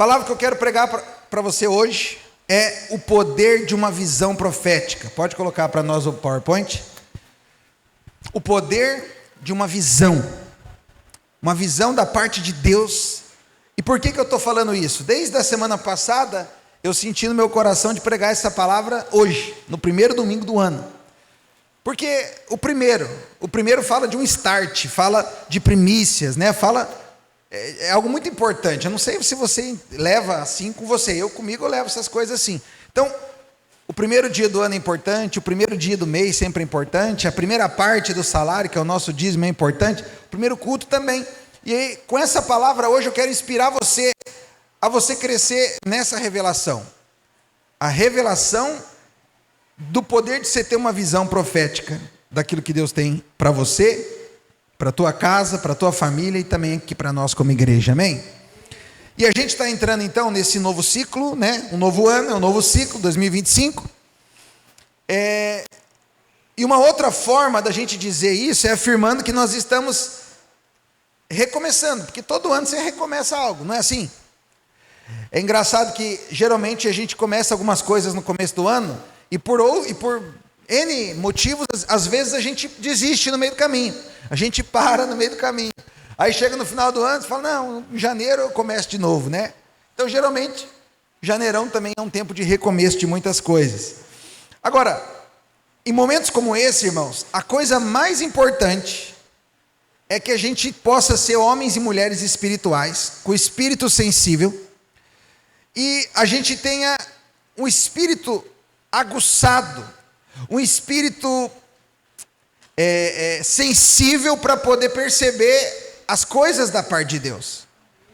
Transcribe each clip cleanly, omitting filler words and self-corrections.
palavra que eu quero pregar para você hoje é o poder de uma visão profética. Pode colocar para nós o PowerPoint? O poder de uma visão da parte de Deus. E por que eu estou falando isso? Desde a semana passada, eu senti no meu coração de pregar essa palavra hoje, no primeiro domingo do ano. Porque o primeiro fala de um start, fala de primícias, né? É algo muito importante. Eu não sei se você leva assim com você, comigo eu levo essas coisas assim. Então, o primeiro dia do ano é importante, o primeiro dia do mês sempre é importante, a primeira parte do salário, que é o nosso dízimo, é importante, o primeiro culto também. E aí, com essa palavra hoje eu quero inspirar você a você crescer nessa revelação. A revelação do poder de você ter uma visão profética daquilo que Deus tem para você, para a tua casa, para a tua família e também aqui para nós como igreja, amém? E a gente está entrando então nesse novo ciclo, né? Um novo ano, um novo ciclo, 2025. E uma outra forma da gente dizer isso é afirmando que nós estamos recomeçando, porque todo ano você recomeça algo, não é assim? É engraçado que geralmente a gente começa algumas coisas no começo do ano e por N motivos, às vezes a gente desiste no meio do caminho, a gente para no meio do caminho. Aí chega no final do ano e fala, não, em janeiro eu começo de novo, né? Então geralmente, janeirão também é um tempo de recomeço de muitas coisas. Agora, em momentos como esse, irmãos, a coisa mais importante é que a gente possa ser homens e mulheres espirituais, com espírito sensível, e a gente tenha um espírito aguçado, um espírito sensível para poder perceber as coisas da parte de Deus.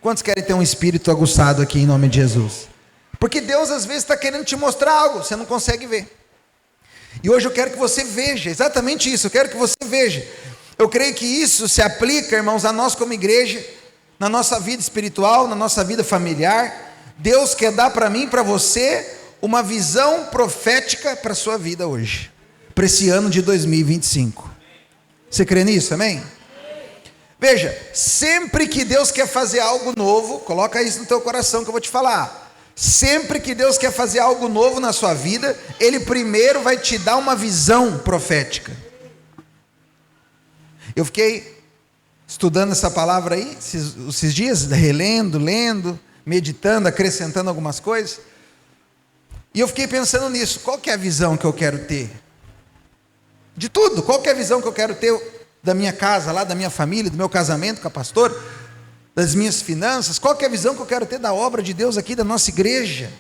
Quantos querem ter um espírito aguçado aqui em nome de Jesus? Porque Deus às vezes está querendo te mostrar algo, você não consegue ver. E hoje eu quero que você veja, exatamente isso, eu quero que você veja. Eu creio que isso se aplica, irmãos, a nós como igreja, na nossa vida espiritual, na nossa vida familiar. Deus quer dar para mim e para você uma visão profética para a sua vida hoje, para esse ano de 2025. Você crê nisso, amém? Veja, sempre que Deus quer fazer algo novo, coloca isso no teu coração que eu vou te falar. Sempre que Deus quer fazer algo novo na sua vida, Ele primeiro vai te dar uma visão profética. Eu fiquei estudando essa palavra aí, esses dias, relendo, lendo, meditando, acrescentando algumas coisas. E eu fiquei pensando nisso, qual que é a visão que eu quero ter? De tudo, qual que é a visão que eu quero ter da minha casa, lá da minha família, do meu casamento com a pastora, das minhas finanças, qual que é a visão que eu quero ter da obra de Deus aqui, da nossa igreja?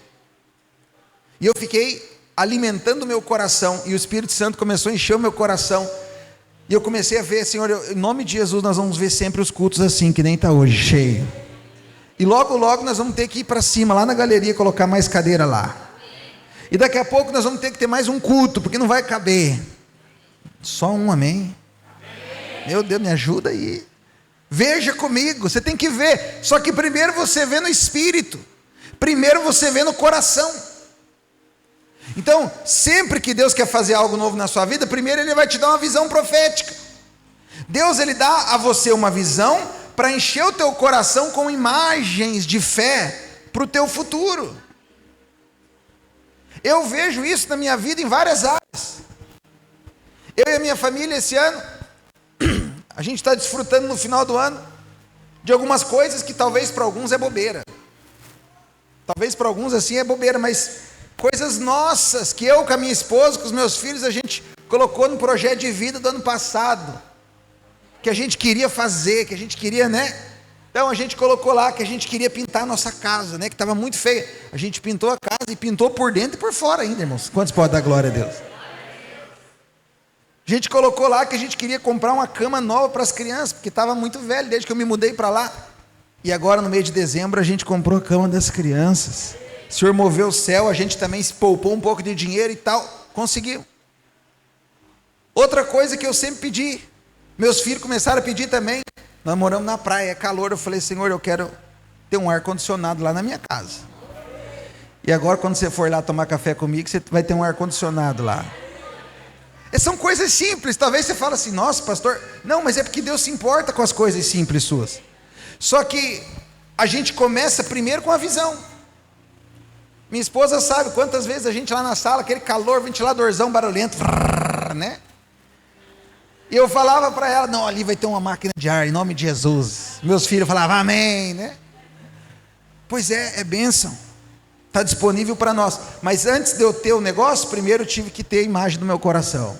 E eu fiquei alimentando o meu coração, e o Espírito Santo começou a encher o meu coração, e eu comecei a ver, Senhor, em nome de Jesus, nós vamos ver sempre os cultos assim, que nem está hoje, cheio. E logo, logo nós vamos ter que ir para cima, lá na galeria, colocar mais cadeira lá. E daqui a pouco nós vamos ter que ter mais um culto, porque não vai caber. Só um, amém? Meu Deus, me ajuda aí. Veja comigo, você tem que ver. Só que primeiro você vê no espírito. Primeiro você vê no coração. Então, sempre que Deus quer fazer algo novo na sua vida, primeiro Ele vai te dar uma visão profética. Deus, Ele dá a você uma visão para encher o teu coração com imagens de fé para o teu futuro. Eu vejo isso na minha vida em várias áreas. Eu e a minha família esse ano, a gente está desfrutando no final do ano de algumas coisas que talvez para alguns é bobeira. Talvez para alguns assim é bobeira, mas coisas nossas que eu com a minha esposa, com os meus filhos, a gente colocou no projeto de vida do ano passado, que a gente queria fazer, que a gente queria, né? Então a gente colocou lá que a gente queria pintar a nossa casa, né? Que estava muito feia. A gente pintou a casa e pintou por dentro e por fora ainda, irmãos. Quantos podem dar glória a Deus? A gente colocou lá que a gente queria comprar uma cama nova para as crianças, porque estava muito velho desde que eu me mudei para lá. E agora no mês de dezembro a gente comprou a cama das crianças. O Senhor moveu o céu, a gente também se poupou um pouco de dinheiro e tal, conseguiu. Outra coisa que eu sempre pedi, meus filhos começaram a pedir também. Nós moramos na praia, é calor, eu falei, Senhor, eu quero ter um ar-condicionado lá na minha casa. E agora quando você for lá tomar café comigo, você vai ter um ar-condicionado lá. São coisas simples, talvez você fale assim, nossa pastor, não, mas é porque Deus se importa com as coisas simples suas. Só que a gente começa primeiro com a visão. Minha esposa sabe quantas vezes a gente lá na sala, aquele calor, ventiladorzão barulhento, né? E eu falava para ela, não, ali vai ter uma máquina de ar, em nome de Jesus. Meus filhos falavam, amém, né? Pois é bênção. Está disponível para nós. Mas antes de eu ter o negócio, primeiro eu tive que ter a imagem do meu coração.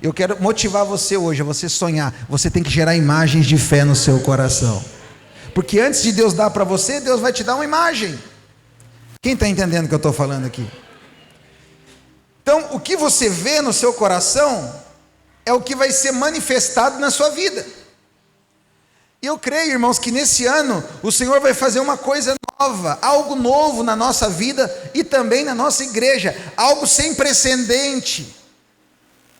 Eu quero motivar você hoje, a você sonhar. Você tem que gerar imagens de fé no seu coração. Porque antes de Deus dar para você, Deus vai te dar uma imagem. Quem está entendendo o que eu estou falando aqui? Então, o que você vê no seu coração é o que vai ser manifestado na sua vida. E eu creio, irmãos, que nesse ano o Senhor vai fazer uma coisa nova, algo novo na nossa vida e também na nossa igreja, algo sem precedente,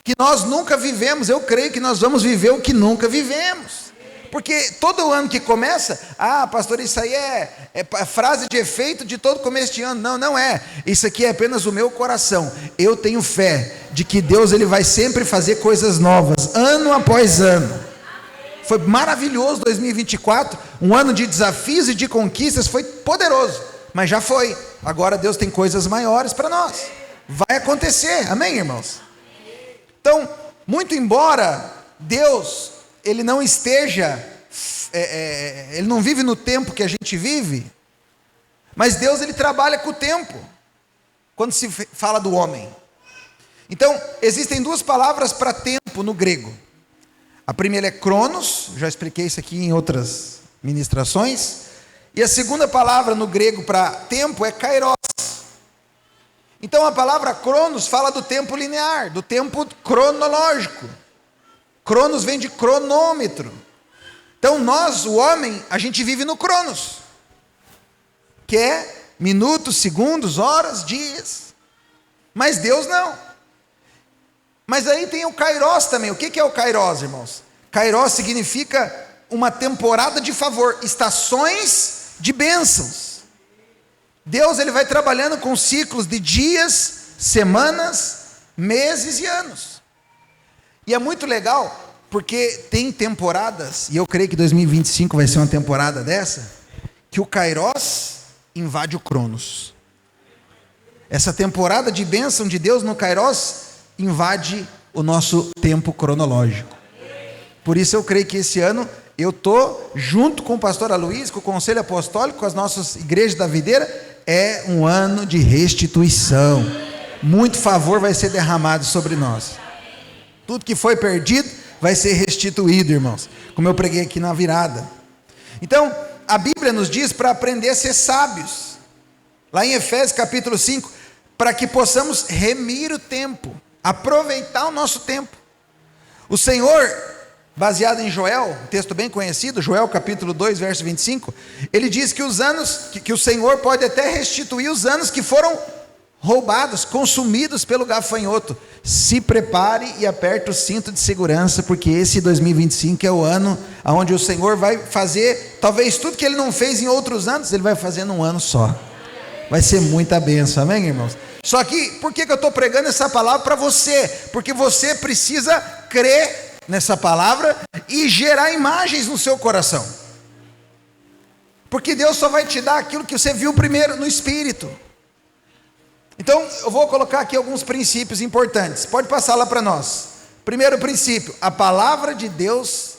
que nós nunca vivemos. Eu creio que nós vamos viver o que nunca vivemos. Porque todo ano que começa, pastor, isso aí é frase de efeito de todo começo de ano. Não, não é. Isso aqui é apenas o meu coração. Eu tenho fé de que Deus ele vai sempre fazer coisas novas, ano após ano. Foi maravilhoso 2024, um ano de desafios e de conquistas, foi poderoso, mas já foi. Agora Deus tem coisas maiores para nós. Vai acontecer, amém, irmãos? Então, muito embora Deus ele não esteja, ele não vive no tempo que a gente vive, mas Deus ele trabalha com o tempo, quando se fala do homem. Então, existem duas palavras para tempo no grego. A primeira é cronos, já expliquei isso aqui em outras ministrações, e a segunda palavra no grego para tempo é kairos. Então a palavra cronos fala do tempo linear, do tempo cronológico. Cronos vem de cronômetro. Então nós, o homem, a gente vive no cronos, que é minutos, segundos, horas, dias. Mas Deus não. Mas aí tem o kairos também. O que é o kairos, irmãos? Kairos significa uma temporada de favor, estações de bênçãos. Deus ele vai trabalhando com ciclos de dias, semanas, meses e anos. E é muito legal, porque tem temporadas, e eu creio que 2025 vai ser uma temporada dessa, que o kairos invade o cronos. Essa temporada de bênção de Deus no kairos invade o nosso tempo cronológico. Por isso eu creio que esse ano eu estou junto com o pastor Aloysio, com o Conselho Apostólico, com as nossas igrejas da videira. É um ano de restituição. Muito favor vai ser derramado sobre nós. Tudo que foi perdido vai ser restituído, irmãos, como eu preguei aqui na virada. Então a Bíblia nos diz para aprender a ser sábios, lá em Efésios capítulo 5, para que possamos remir o tempo, aproveitar o nosso tempo. O Senhor, baseado em Joel, um texto bem conhecido, Joel capítulo 2, verso 25, ele diz que os anos, que o Senhor pode até restituir os anos que foram roubados, consumidos pelo gafanhoto. Se prepare e aperte o cinto de segurança, porque esse 2025 é o ano onde o Senhor vai fazer, talvez tudo que Ele não fez em outros anos, Ele vai fazer num ano só. Vai ser muita bênção, amém, irmãos? Só que, por que eu estou pregando essa palavra para você? Porque você precisa crer nessa palavra e gerar imagens no seu coração. Porque Deus só vai te dar aquilo que você viu primeiro no Espírito. Então, eu vou colocar aqui alguns princípios importantes. Pode passar lá para nós. Primeiro princípio, a palavra de Deus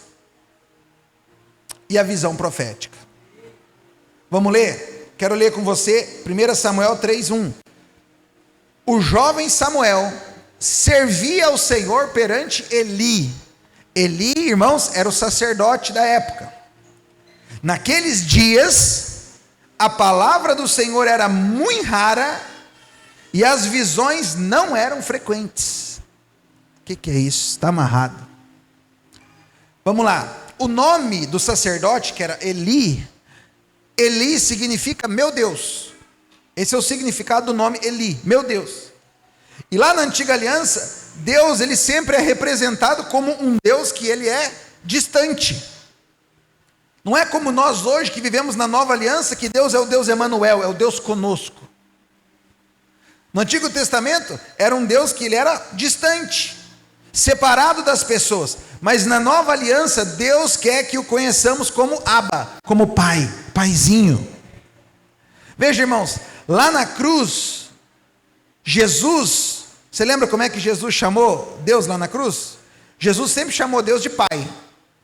e a visão profética. Vamos ler? Quero ler com você 1 Samuel 3:1. O jovem Samuel servia ao Senhor perante Eli. Eli, irmãos, era o sacerdote da época. Naqueles dias, a palavra do Senhor era muito rara e as visões não eram frequentes. O que é isso? Está amarrado. Vamos lá. O nome do sacerdote, que era Eli, Eli significa meu Deus. Esse é o significado do nome Eli, meu Deus. E lá na antiga aliança, Deus ele sempre é representado como um Deus que ele é distante. Não é como nós hoje que vivemos na nova aliança, que Deus é o Deus Emanuel, é o Deus conosco. No Antigo Testamento era um Deus que ele era distante. separado das pessoas. Mas na nova aliança, Deus quer que o conheçamos como Abba, como Pai, Paizinho. Veja, irmãos, lá na cruz, Jesus, você lembra como é que Jesus chamou Deus lá na cruz? Jesus sempre chamou Deus de Pai,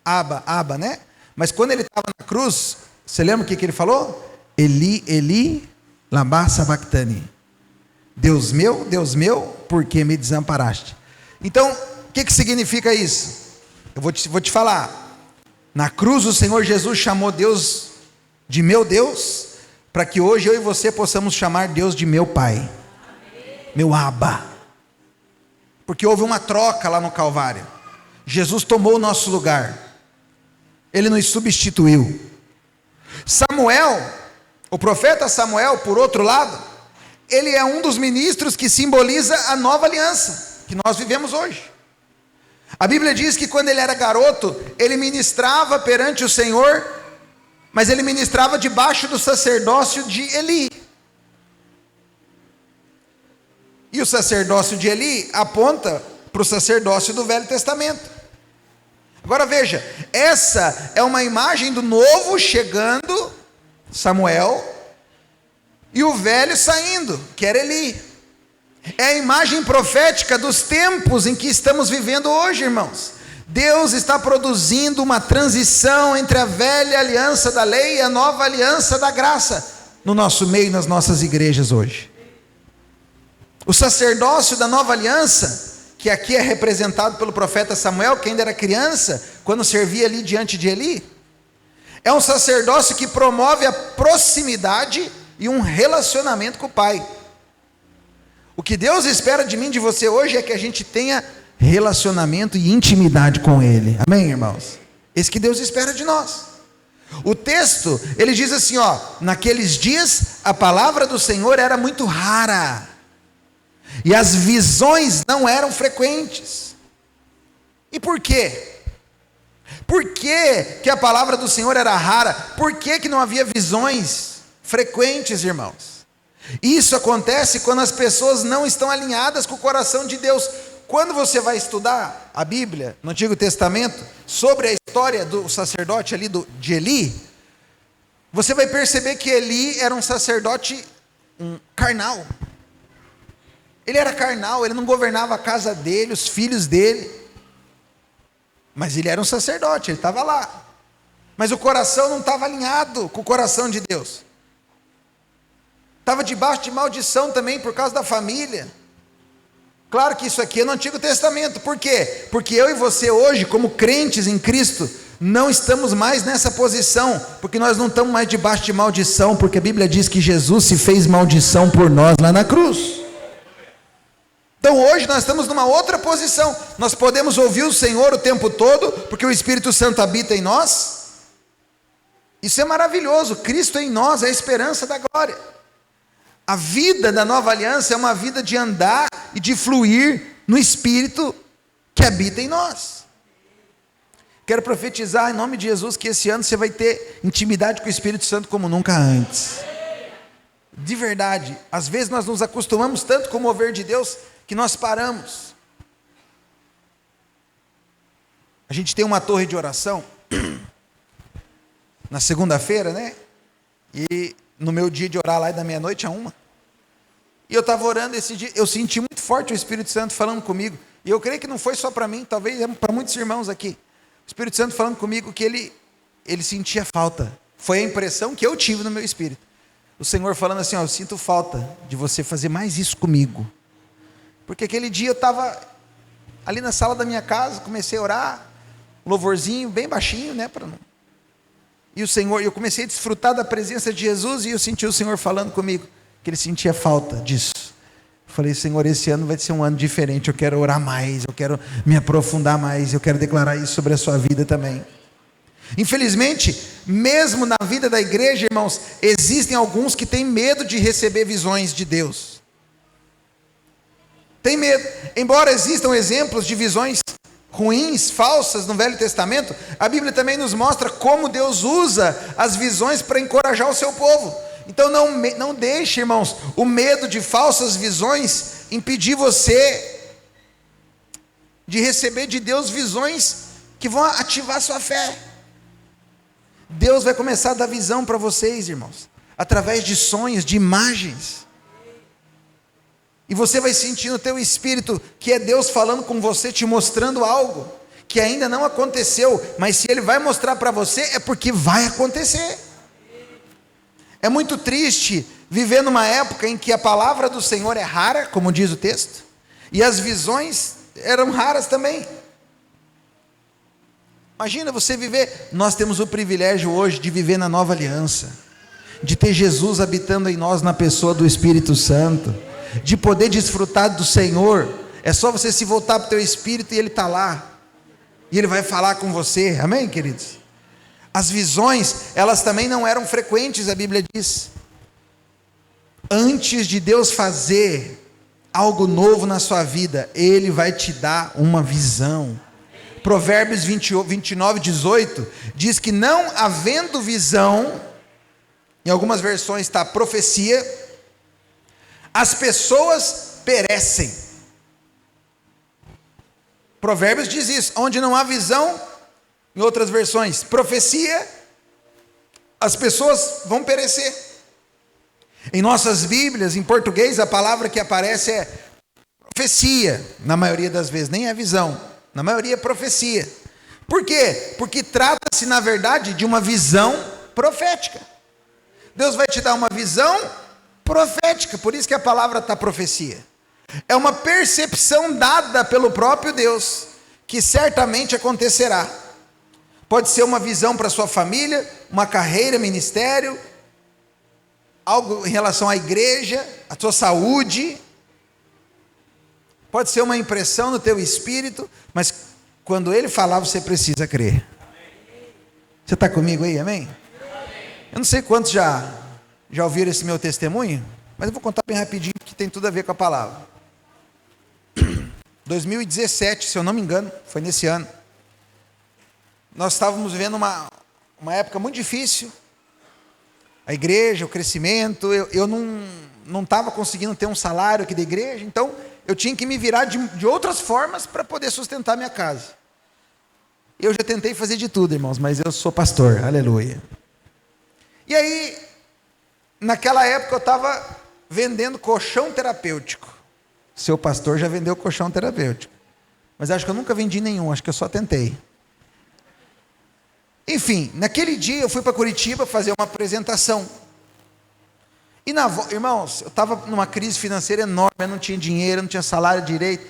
Abba, Abba, né? Mas quando ele estava na cruz, você lembra o que ele falou? Eli, Eli, lama sabachthani. Deus meu, por que me desamparaste? Então, o que significa isso? Eu vou te falar. Na cruz o Senhor Jesus chamou Deus de meu Deus, para que hoje eu e você possamos chamar Deus de meu Pai. Amém. Meu Abba. Porque houve uma troca lá no Calvário. Jesus tomou o nosso lugar. Ele nos substituiu. Samuel, o profeta Samuel, por outro lado, ele é um dos ministros que simboliza a nova aliança que nós vivemos hoje. A Bíblia diz que quando ele era garoto, ele ministrava perante o Senhor, mas ele ministrava debaixo do sacerdócio de Eli. E o sacerdócio de Eli aponta para o sacerdócio do Velho Testamento. Agora veja, essa é uma imagem do novo chegando, Samuel, e o velho saindo, que era Eli. É a imagem profética dos tempos em que estamos vivendo hoje, irmãos. Deus está produzindo uma transição entre a velha aliança da lei e a nova aliança da graça no nosso meio e nas nossas igrejas hoje. O sacerdócio da nova aliança, que aqui é representado pelo profeta Samuel, que ainda era criança, quando servia ali diante de Eli, é um sacerdócio que promove a proximidade e um relacionamento com o Pai. O que Deus espera de mim e de você hoje é que a gente tenha relacionamento e intimidade com Ele. Amém, irmãos? Esse que Deus espera de nós. O texto, ele diz assim, naqueles dias a palavra do Senhor era muito rara, e as visões não eram frequentes. E por quê? Por que a palavra do Senhor era rara? Por que não havia visões frequentes, irmãos? Isso acontece quando as pessoas não estão alinhadas com o coração de Deus. Quando você vai estudar a Bíblia, no Antigo Testamento, sobre a história do sacerdote ali de Eli, você vai perceber que Eli era um sacerdote carnal. Ele era carnal, ele não governava a casa dele, os filhos dele, mas ele era um sacerdote, ele estava lá, mas o coração não estava alinhado com o coração de Deus, estava debaixo de maldição também por causa da família. Claro que isso aqui é no Antigo Testamento. Por quê? Porque eu e você hoje, como crentes em Cristo, não estamos mais nessa posição, porque nós não estamos mais debaixo de maldição, porque a Bíblia diz que Jesus se fez maldição por nós lá na cruz. Então hoje nós estamos numa outra posição, nós podemos ouvir o Senhor o tempo todo, porque o Espírito Santo habita em nós. Isso é maravilhoso, Cristo em nós é a esperança da glória. A vida da nova aliança é uma vida de andar e de fluir no Espírito que habita em nós. Quero profetizar em nome de Jesus que esse ano você vai ter intimidade com o Espírito Santo como nunca antes. De verdade, às vezes nós nos acostumamos tanto com o mover de Deus que nós paramos. A gente tem uma torre de oração na segunda-feira, né? E no meu dia de orar lá é da meia-noite a 1. E eu estava orando esse dia, eu senti muito forte o Espírito Santo falando comigo. E eu creio que não foi só para mim, talvez para muitos irmãos aqui. O Espírito Santo falando comigo que ele sentia falta. Foi a impressão que eu tive no meu espírito. O Senhor falando assim, eu sinto falta de você fazer mais isso comigo. Porque aquele dia eu estava ali na sala da minha casa, comecei a orar, um louvorzinho bem baixinho, né? E o Senhor, eu comecei a desfrutar da presença de Jesus e eu senti o Senhor falando comigo, que ele sentia falta disso. Eu falei, Senhor, esse ano vai ser um ano diferente, eu quero orar mais, eu quero me aprofundar mais, eu quero declarar isso sobre a sua vida também. Infelizmente, mesmo na vida da igreja, irmãos, existem alguns que têm medo de receber visões de Deus. Tem medo, embora existam exemplos de visões ruins, falsas no Velho Testamento, a Bíblia também nos mostra como Deus usa as visões para encorajar o seu povo. Então não deixe, irmãos, o medo de falsas visões impedir você de receber de Deus visões que vão ativar a sua fé. Deus vai começar a dar visão para vocês, irmãos, através de sonhos, de imagens. E você vai sentir no teu espírito que é Deus falando com você, te mostrando algo que ainda não aconteceu, mas se Ele vai mostrar para você, é porque vai acontecer. É muito triste viver numa época em que a palavra do Senhor é rara, como diz o texto, e as visões eram raras também. Imagina você viver, nós temos o privilégio hoje de viver na nova aliança, de ter Jesus habitando em nós na pessoa do Espírito Santo, de poder desfrutar do Senhor. É só você se voltar para o teu espírito e Ele está lá, e Ele vai falar com você, amém, queridos? As visões, elas também não eram frequentes, a Bíblia diz. Antes de Deus fazer algo novo na sua vida, Ele vai te dar uma visão. Provérbios 29, 18, diz que não havendo visão, em algumas versões está profecia, as pessoas perecem. Provérbios diz isso, onde não há visão, em outras versões, profecia, as pessoas vão perecer. Em nossas Bíblias, em português, a palavra que aparece é profecia, na maioria das vezes, nem é visão, na maioria é profecia. Por quê? Porque trata-se, na verdade, de uma visão profética. Deus vai te dar uma visão profética, por isso que a palavra está profecia. É uma percepção dada pelo próprio Deus, que certamente acontecerá. Pode ser uma visão para a sua família, uma carreira, ministério, algo em relação à igreja, à sua saúde. Pode ser uma impressão no teu espírito, mas quando Ele falar, você precisa crer. Você está comigo aí, amém? Eu não sei quantos já ouviram esse meu testemunho, mas eu vou contar bem rapidinho, que tem tudo a ver com a palavra. 2017, se eu não me engano, foi nesse ano. Nós estávamos vivendo uma época muito difícil. A igreja, o crescimento, eu não estava conseguindo ter um salário aqui da igreja, então eu tinha que me virar de outras formas para poder sustentar minha casa. Eu já tentei fazer de tudo, irmãos, mas eu sou pastor, aleluia. E aí, naquela época eu estava vendendo colchão terapêutico. Seu pastor já vendeu colchão terapêutico, mas acho que eu nunca vendi nenhum, acho que eu só tentei. Enfim, naquele dia eu fui para Curitiba fazer uma apresentação. E irmãos, eu estava numa crise financeira enorme, eu não tinha dinheiro, não tinha salário direito.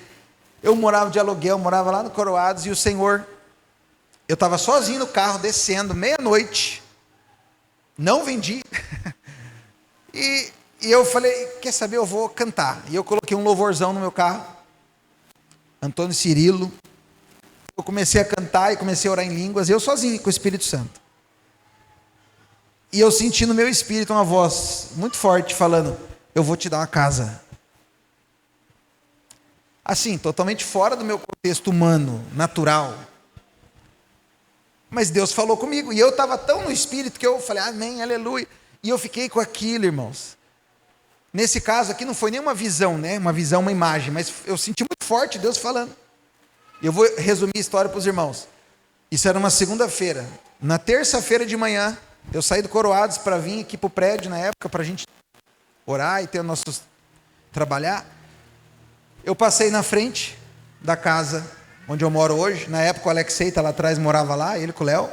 Eu morava de aluguel, morava lá no Coroados, e o Senhor, eu estava sozinho no carro, descendo, meia-noite, não vendi. E eu falei, quer saber, eu vou cantar. E eu coloquei um louvorzão no meu carro, Antônio Cirilo. Eu comecei a cantar e comecei a orar em línguas, eu sozinho com o Espírito Santo. E eu senti no meu espírito uma voz muito forte falando, eu vou te dar uma casa. Assim, totalmente fora do meu contexto humano, natural. Mas Deus falou comigo, e eu estava tão no espírito que eu falei, amém, aleluia. E eu fiquei com aquilo, irmãos. Nesse caso aqui não foi nem uma visão, né? Uma visão, uma imagem, mas eu senti muito forte Deus falando. Eu vou resumir a história para os irmãos. Isso era uma segunda-feira. Na terça-feira de manhã, eu saí do Coroados para vir aqui para o prédio, na época, para a gente orar e ter o nosso trabalhar. Eu passei na frente da casa onde eu moro hoje. Na época o Alexei está lá atrás, morava lá, ele com o Léo.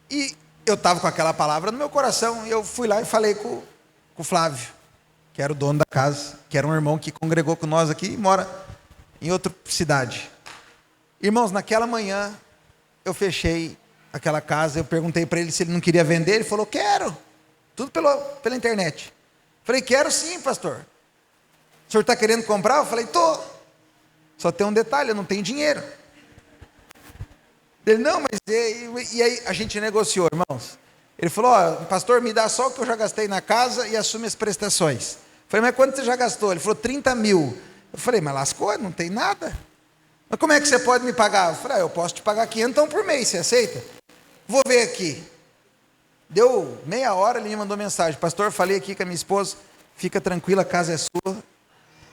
E eu estava com aquela palavra no meu coração. E eu fui lá e falei com o Flávio, que era o dono da casa, que era um irmão que congregou com nós aqui e mora em outra cidade. Irmãos, naquela manhã eu fechei aquela casa, eu perguntei para ele se ele não queria vender, ele falou, quero, tudo pela internet. Falei, quero sim, pastor. O senhor está querendo comprar? Eu falei, estou. Só tem um detalhe, eu não tenho dinheiro. Ele, não, mas e aí a gente negociou, irmãos. Ele falou, pastor, me dá só o que eu já gastei na casa e assume as prestações. Eu falei, mas quanto você já gastou? Ele falou, 30 mil. Eu falei, mas lascou, não tem nada. Mas como é que você pode me pagar? Eu falei, eu posso te pagar 500 por mês, você aceita? Vou ver aqui. Deu meia hora, ele me mandou mensagem, pastor, falei aqui com a minha esposa, fica tranquila, a casa é sua.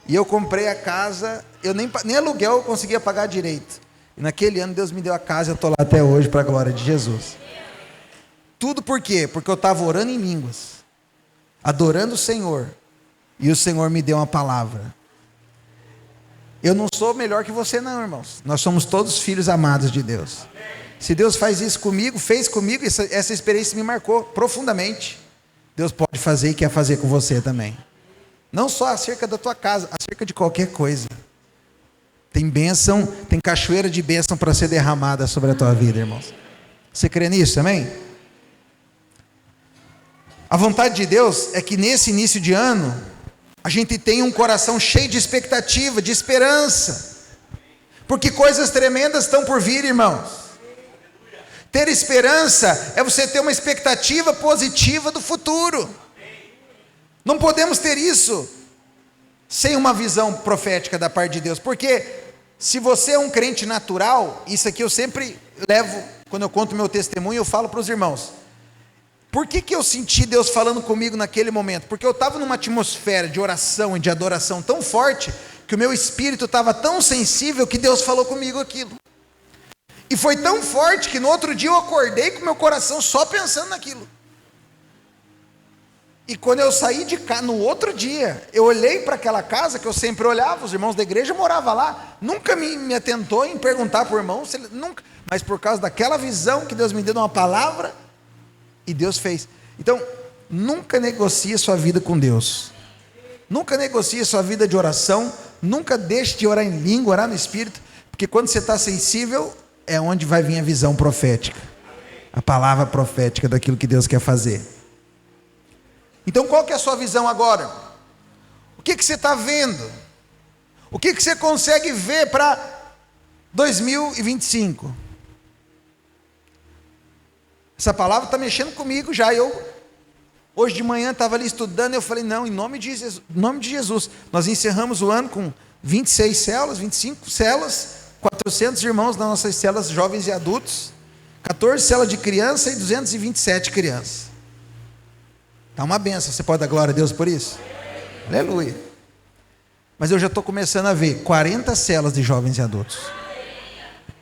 E eu comprei a casa eu nem aluguel eu conseguia pagar direito. E naquele ano Deus me deu a casa e eu estou lá até hoje para a glória de Jesus. Tudo por quê? Porque eu estava orando em línguas, adorando o Senhor, e o Senhor me deu uma palavra. Eu não sou melhor que você não, irmãos. Nós somos todos filhos amados de Deus. Se Deus faz isso comigo, fez comigo, essa experiência me marcou profundamente. Deus pode fazer e quer fazer com você também. Não só acerca da tua casa, acerca de qualquer coisa. Tem bênção, tem cachoeira de bênção para ser derramada sobre a tua vida, irmãos. Você crê nisso, amém? A vontade de Deus é que nesse início de ano, a gente tenha um coração cheio de expectativa, de esperança. Porque coisas tremendas estão por vir, irmãos. Ter esperança é você ter uma expectativa positiva do futuro. Não podemos ter isso sem uma visão profética da parte de Deus. Porque se você é um crente natural, isso aqui eu sempre levo, quando eu conto meu testemunho, eu falo para os irmãos. Por que eu senti Deus falando comigo naquele momento? Porque eu estava numa atmosfera de oração e de adoração tão forte, que o meu espírito estava tão sensível que Deus falou comigo aquilo. E foi tão forte que no outro dia eu acordei com meu coração só pensando naquilo. E quando eu saí de casa, no outro dia, eu olhei para aquela casa que eu sempre olhava, os irmãos da igreja moravam lá, nunca me atentou em perguntar para o irmão, nunca, mas por causa daquela visão que Deus me deu de uma palavra, e Deus fez. Então, nunca negocie sua vida com Deus. Nunca negocie sua vida de oração, nunca deixe de orar em língua, orar no Espírito, porque quando você está sensível, é onde vai vir a visão profética, a palavra profética daquilo que Deus quer fazer. Então qual que é a sua visão agora? O que você está vendo? O que você consegue ver para 2025? Essa palavra está mexendo comigo já. Hoje de manhã estava ali estudando, eu falei, não, em nome de Jesus, nós encerramos o ano com 26 células, 25 células, 400 irmãos nas nossas células jovens e adultos, 14 células de criança e 227 crianças. Está uma benção, você pode dar glória a Deus por isso? Aleluia. Mas eu já estou começando a ver 40 células de jovens e adultos.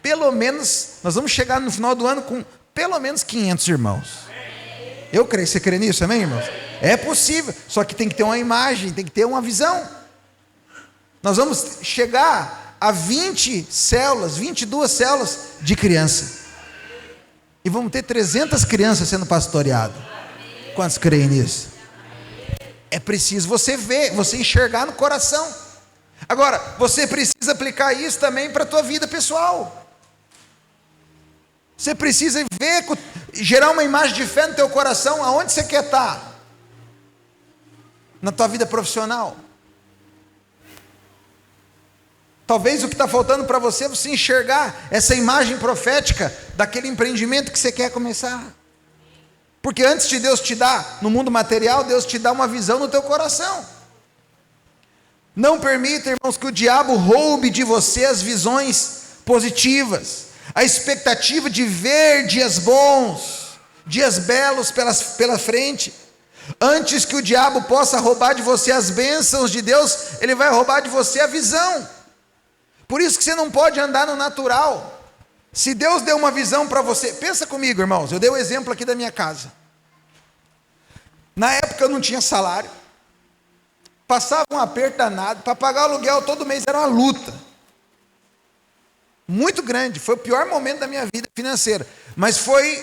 Pelo menos, nós vamos chegar no final do ano com pelo menos 500 irmãos. Eu creio, você crê nisso, amém, irmãos? É possível, só que tem que ter uma imagem, tem que ter uma visão. Nós vamos chegar a 20 células, 22 células de criança. E vamos ter 300 crianças sendo pastoreadas. Quantos creem nisso? É preciso você ver, você enxergar no coração. Agora, você precisa aplicar isso também para a tua vida pessoal. Você precisa ver, gerar uma imagem de fé no teu coração, aonde você quer estar? Na tua vida profissional. Talvez o que está faltando para você é você enxergar essa imagem profética daquele empreendimento que você quer começar. Porque antes de Deus te dar no mundo material, Deus te dá uma visão no teu coração. Não permita, irmãos, que o diabo roube de você as visões positivas, a expectativa de ver dias bons, dias belos pela frente. Antes que o diabo possa roubar de você as bênçãos de Deus, ele vai roubar de você a visão. Por isso que você não pode andar no natural. Se Deus deu uma visão para você, pensa comigo, irmãos, eu dei o exemplo aqui da minha casa. Na época eu não tinha salário, passava um aperto danado, para pagar aluguel todo mês era uma luta, muito grande, foi o pior momento da minha vida financeira, mas foi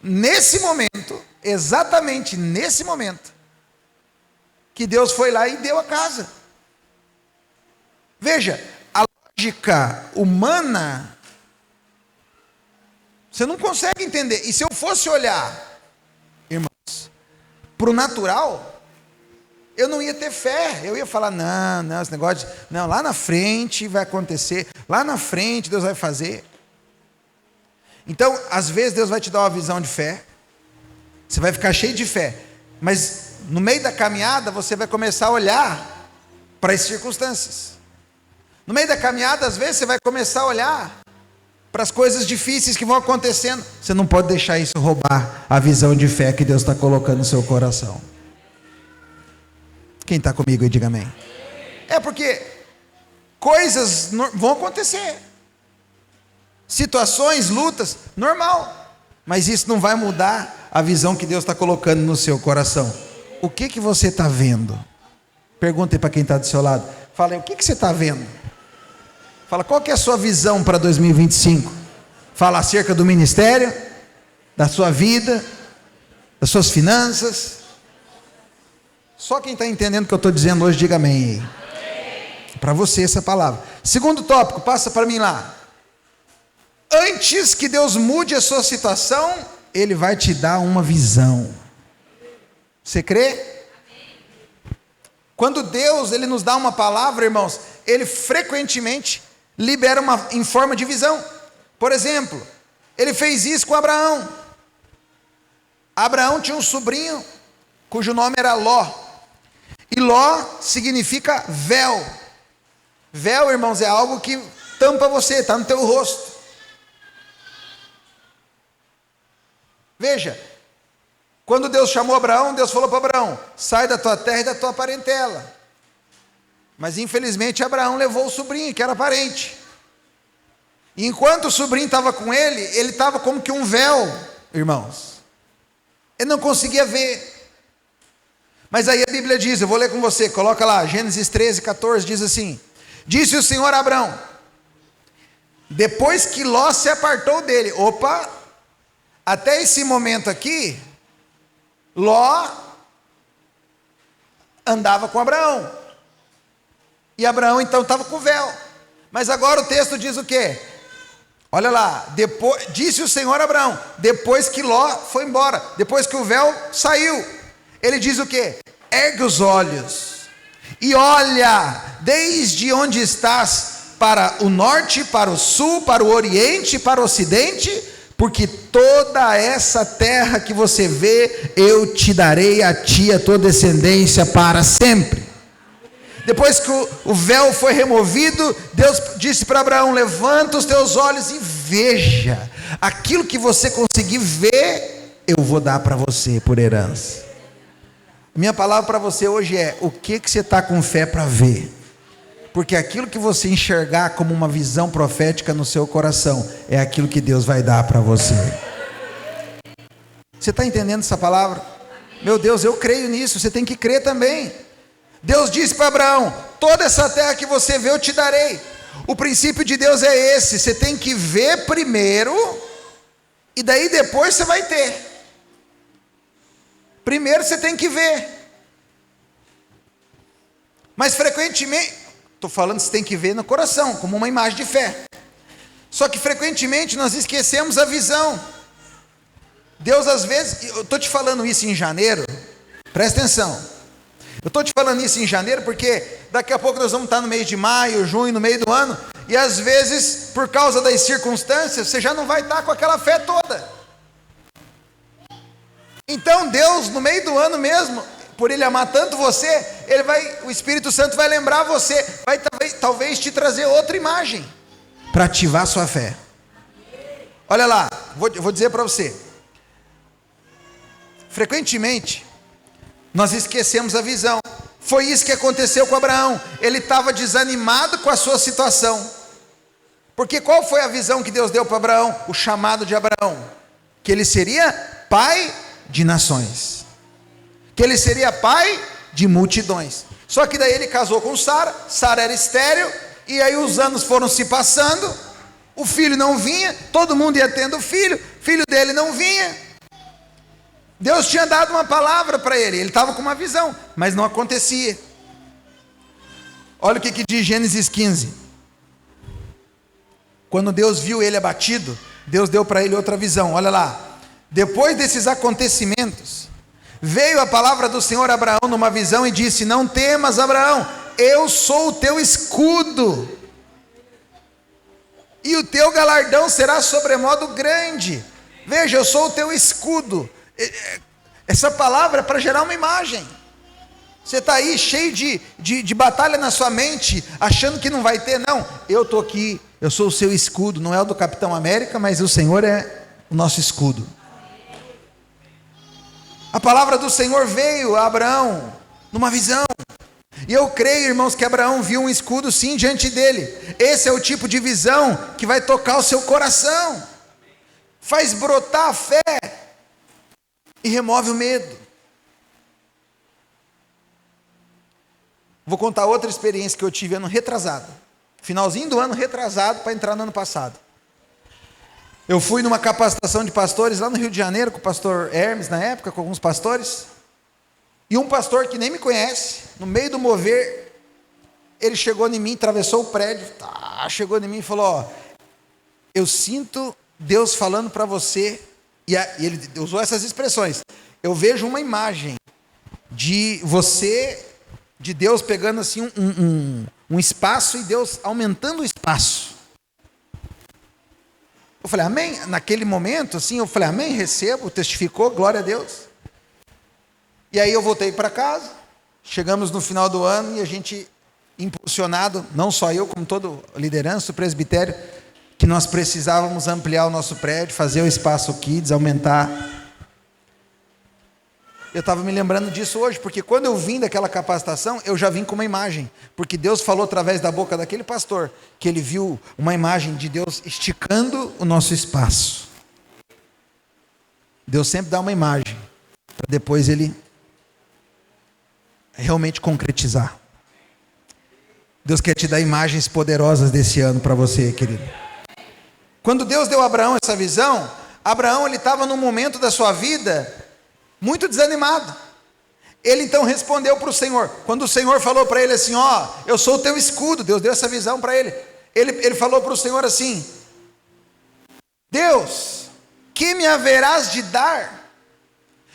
nesse momento, exatamente nesse momento, que Deus foi lá e deu a casa. Veja, a lógica humana, você não consegue entender. E se eu fosse olhar, irmãos, para o natural, eu não ia ter fé. Eu ia falar, não, esse negócio, não, lá na frente vai acontecer, lá na frente Deus vai fazer. Então, às vezes Deus vai te dar uma visão de fé, você vai ficar cheio de fé, mas no meio da caminhada você vai começar a olhar para as circunstâncias. No meio da caminhada, às vezes você vai começar a olhar para as coisas difíceis que vão acontecendo. Você não pode deixar isso roubar a visão de fé que Deus está colocando no seu coração. Quem está comigo aí, diga amém. É porque Coisas vão acontecer. Situações, lutas, normal. Mas isso não vai mudar a visão que Deus está colocando no seu coração. O que você está vendo? Pergunte para quem está do seu lado. Fala aí, o que você está vendo? Fala, qual que é a sua visão para 2025? Fala acerca do ministério, da sua vida, das suas finanças. Só quem está entendendo o que eu estou dizendo hoje, diga amém. Para você essa palavra. Segundo tópico, passa para mim lá. Antes que Deus mude a sua situação, Ele vai te dar uma visão. Você crê? Quando Deus Ele nos dá uma palavra, irmãos, Ele frequentemente libera em forma de visão. Por exemplo, Ele fez isso com Abraão. Abraão tinha um sobrinho cujo nome era Ló. E Ló significa véu. Véu, irmãos, é algo que tampa você, está no teu rosto. Veja, quando Deus chamou Abraão, Deus falou para Abraão: sai da tua terra e da tua parentela. Mas infelizmente Abraão levou o sobrinho, que era parente. E enquanto o sobrinho estava com ele estava como que um véu, irmãos. Ele não conseguia ver. Mas aí a Bíblia diz, eu vou ler com você, coloca lá, Gênesis 13, 14, diz assim: disse o Senhor a Abraão, depois que Ló se apartou dele. Opa, até esse momento aqui, Ló andava com Abraão. E Abraão então estava com o véu. Mas agora o texto diz o quê? Olha lá, disse o Senhor a Abraão, depois que Ló foi embora, depois que o véu saiu, ele diz o quê? Ergue os olhos e olha desde onde estás, para o norte, para o sul, para o oriente, para o ocidente, porque toda essa terra que você vê, eu te darei a ti e a tua descendência para sempre. Depois que o véu foi removido, Deus disse para Abraão: levanta os teus olhos e veja, aquilo que você conseguir ver, eu vou dar para você por herança. Minha palavra para você hoje é: o que você está com fé para ver? Porque aquilo que você enxergar como uma visão profética no seu coração, é aquilo que Deus vai dar para você. Você está entendendo essa palavra? Meu Deus, eu creio nisso, você tem que crer também. Deus disse para Abraão: toda essa terra que você vê eu te darei. O princípio de Deus é esse: você tem que ver primeiro, e daí depois você vai ter. Primeiro você tem que ver. Mas frequentemente, estou falando, você tem que ver no coração, como uma imagem de fé. Só que frequentemente nós esquecemos a visão. Deus às vezes, eu estou te falando isso em janeiro, presta atenção. Eu estou te falando isso em janeiro porque daqui a pouco nós vamos estar no mês de maio, junho, no meio do ano, e às vezes, por causa das circunstâncias, você já não vai estar com aquela fé toda. Então Deus, no meio do ano mesmo, por Ele amar tanto você, o Espírito Santo vai lembrar você, vai talvez te trazer outra imagem, para ativar sua fé. Olha lá, vou dizer para você, frequentemente, nós esquecemos a visão. Foi isso que aconteceu com Abraão. Ele estava desanimado com a sua situação. Porque qual foi a visão que Deus deu para Abraão? O chamado de Abraão: que ele seria pai de nações, que ele seria pai de multidões. Só que daí ele casou com Sara. Sara era estéril. E aí os anos foram se passando, o filho não vinha, todo mundo ia tendo filho dele não vinha. Deus tinha dado uma palavra para ele estava com uma visão, mas não acontecia. Olha o que diz Gênesis 15. Quando Deus viu ele abatido, Deus deu para ele outra visão. Olha lá, depois desses acontecimentos, veio a palavra do Senhor a Abraão numa visão e disse: não temas, Abraão, eu sou o teu escudo, e o teu galardão será sobremodo grande. Veja, eu sou o teu escudo. Essa palavra é para gerar uma imagem. Você está aí cheio de batalha na sua mente, achando que não vai ter. Não, eu estou aqui, eu sou o seu escudo. Não é o do Capitão América, mas o Senhor é o nosso escudo. A palavra do Senhor veio a Abraão numa visão, E eu creio, irmãos, que Abraão viu um escudo sim diante dele. Esse é o tipo de visão que vai tocar o seu coração, faz brotar a fé e remove o medo. Vou contar outra experiência que eu tive ano retrasado, finalzinho do ano retrasado para entrar no ano passado. Eu fui numa capacitação de pastores lá no Rio de Janeiro, com o pastor Hermes na época, com alguns pastores, e um pastor que nem me conhece, no meio do mover, ele chegou em mim, atravessou o prédio, chegou em mim e falou: ó, eu sinto Deus falando para você, e ele usou essas expressões: eu vejo uma imagem de você, de Deus pegando assim um espaço e Deus aumentando o espaço. Eu falei, amém? Naquele momento, assim, eu falei, amém, recebo, testificou, glória a Deus. E aí eu voltei para casa, chegamos no final do ano e a gente, impulsionado, não só eu, como toda a liderança, o presbitério, que nós precisávamos ampliar o nosso prédio, fazer o espaço kids, aumentar. Eu estava me lembrando disso hoje, porque quando eu vim daquela capacitação, eu já vim com uma imagem, porque Deus falou através da boca daquele pastor, que ele viu uma imagem de Deus esticando o nosso espaço. Deus sempre dá uma imagem, para depois ele realmente concretizar. Deus quer te dar imagens poderosas desse ano para você, querido. Quando Deus deu a Abraão essa visão, Abraão ele estava num momento da sua vida muito desanimado. Ele então respondeu para o Senhor, quando o Senhor falou para ele assim: ó, eu sou o teu escudo. Deus deu essa visão para ele. Ele falou para o Senhor assim: Deus, que me haverás de dar,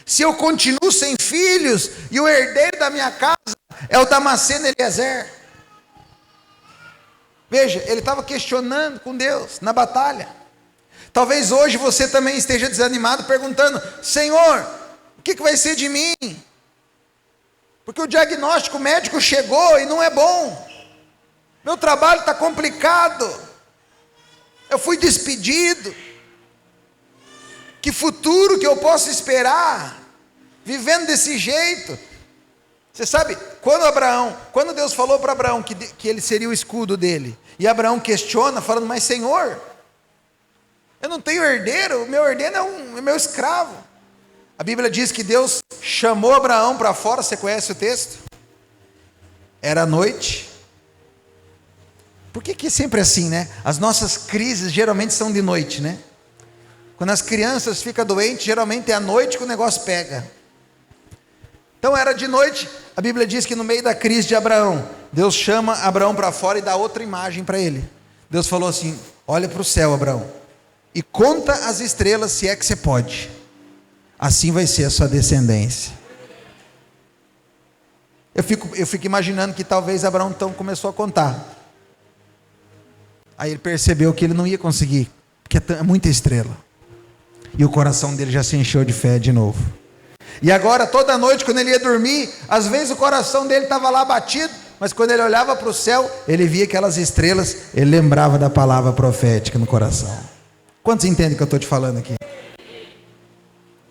se eu continuo sem filhos, e o herdeiro da minha casa é o Damasceno Eliezer? Veja, ele estava questionando com Deus na batalha. Talvez hoje você também esteja desanimado, perguntando: Senhor, o que vai ser de mim? Porque o diagnóstico médico chegou e não é bom. Meu trabalho está complicado. Eu fui despedido. Que futuro que eu posso esperar vivendo desse jeito? Você sabe, quando Deus falou para Abraão que ele seria o escudo dele, e Abraão questiona, falando: mas Senhor, eu não tenho herdeiro, o meu herdeiro é meu escravo. A Bíblia diz que Deus chamou Abraão para fora. Você conhece o texto? Era noite. Por que é sempre assim, né? As nossas crises geralmente são de noite, né? Quando as crianças ficam doentes, geralmente é à noite que o negócio pega. Então era de noite. A Bíblia diz que no meio da crise de Abraão, Deus chama Abraão para fora e dá outra imagem para ele. Deus falou assim: olha para o céu, Abraão, e conta as estrelas, se é que você pode. Assim vai ser a sua descendência. Eu fico imaginando que talvez Abraão então começou a contar. Aí ele percebeu que ele não ia conseguir, porque é muita estrela. E o coração dele já se encheu de fé de novo. E agora, toda noite, quando ele ia dormir, às vezes o coração dele estava lá batido, mas quando ele olhava para o céu, ele via aquelas estrelas, ele lembrava da palavra profética no coração. Quantos entendem o que eu estou te falando aqui?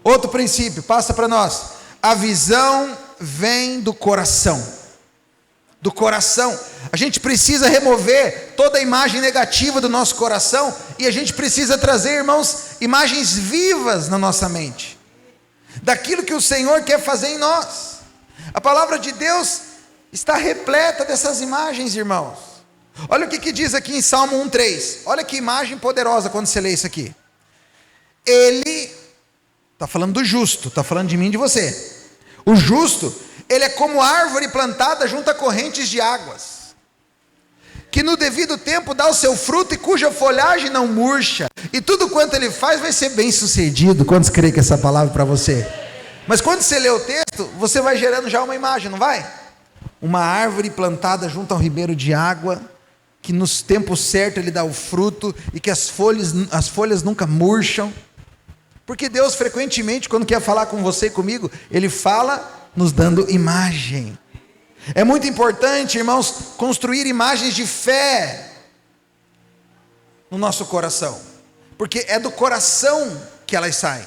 Outro princípio, passa para nós. A visão vem do coração. Do coração. A gente precisa remover toda a imagem negativa do nosso coração, e a gente precisa trazer, irmãos, imagens vivas na nossa mente, daquilo que o Senhor quer fazer em nós. A palavra de Deus está repleta dessas imagens, irmãos. Olha o que diz aqui em Salmo 1:3. Olha que imagem poderosa quando você lê isso aqui. Ele está falando do justo, está falando de mim e de você. O justo, ele é como árvore plantada junto a correntes de águas, que no devido tempo dá o seu fruto e cuja folhagem não murcha, e tudo quanto ele faz vai ser bem sucedido. Quantos creem que essa palavra é para você? Mas quando você lê o texto, você vai gerando já uma imagem, não vai? Uma árvore plantada junto ao ribeiro de água, que nos tempos certos ele dá o fruto, e que as folhas nunca murcham. Porque Deus frequentemente, quando quer falar com você e comigo, Ele fala nos dando imagem. É muito importante, irmãos, construir imagens de fé no nosso coração, porque é do coração que elas saem.